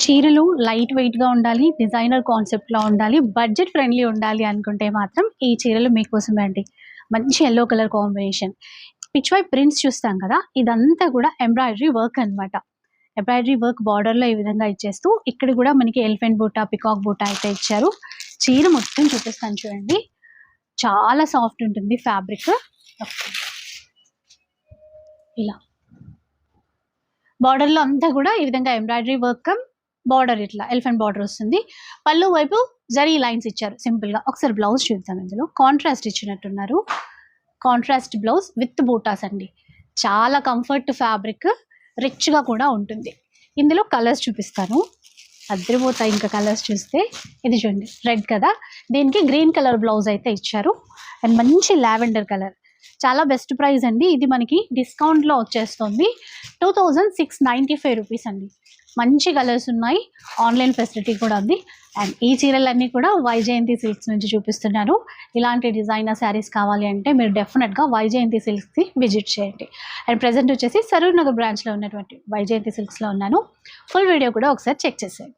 చీరలు లైట్ వెయిట్‌గా ఉండాలి, డిజైనర్ కాన్సెప్ట్‌లో ఉండాలి, బడ్జెట్ ఫ్రెండ్లీ ఉండాలి అనుకుంటే మాత్రం ఈ చీరలు మీకోసమే అండి. మంచి యెల్లో కలర్ కాంబినేషన్. పిచ్ వై ప్రింట్స్ చూస్తాం కదా! ఇదంతా కూడా ఎంబ్రాయిడరీ వర్క్ అన్నమాట. ఎంబ్రాయిడరీ వర్క్ బార్డర్‌లో ఈ విధంగా ఇచ్చేస్తూ ఇక్కడ కూడా మనకి ఎలిఫెంట్ బూటా, పికాక్ బూటా అయితే ఇచ్చారు. చీర మొత్తం చూపిస్తాను చూడండి. చాలా సాఫ్ట్ ఉంటుంది ఫ్యాబ్రిక్. ఇలా బార్డర్‌లో అంతా కూడా ఈ విధంగా ఎంబ్రాయిడరీ వర్క్ బార్డర్ ఇట్లా ఎలిఫెంట్ బార్డర్ వస్తుంది. పళ్ళు వైపు జరీ లైన్స్ ఇచ్చారు సింపుల్‌గా. ఒకసారి బ్లౌజ్ చూద్దాం ఇందులో. కాంట్రాస్ట్ ఇచ్చినట్టున్నారు. కాంట్రాస్ట్ బ్లౌజ్ విత్ బూటాస్ అండి. చాలా కంఫర్ట్ ఫ్యాబ్రిక్, రిచ్‌గా కూడా ఉంటుంది. ఇందులో కలర్స్ చూపిస్తాను. అదిరిపోతాయి ఇంకా కలర్స్ చూస్తే. ఇది చూడండి రెడ్ కదా! దీనికి గ్రీన్ కలర్ బ్లౌజ్ అయితే ఇచ్చారు. అండ్ మంచి లావెండర్ కలర్. చాలా బెస్ట్ ప్రైస్ అండి. ఇది మనకి డిస్కౌంట్‌లో వచ్చేస్తుంది. 2695 రూపీస్ అండి. మంచి కలర్స్ ఉన్నాయి. ఆన్‌లైన్ ఫెసిలిటీ కూడా ఉంది. అండ్ ఈ చీరలన్నీ కూడా వైజయంతి సిల్క్స్ నుంచి చూపిస్తున్నాను. ఇలాంటి డిజైనర్ శారీస్ కావాలి అంటే మీరు డెఫినెట్‌గా వైజయంతి సిల్క్స్‌కి విజిట్ చేయండి. అండ్ ప్రెజెంట్ వచ్చేసి సరూర్ నగర్ బ్రాంచ్‌లో ఉన్నటువంటి వైజయంతి సిల్క్స్‌లో ఉన్నాను. ఫుల్ వీడియో కూడా ఒకసారి చెక్ చేసేయండి.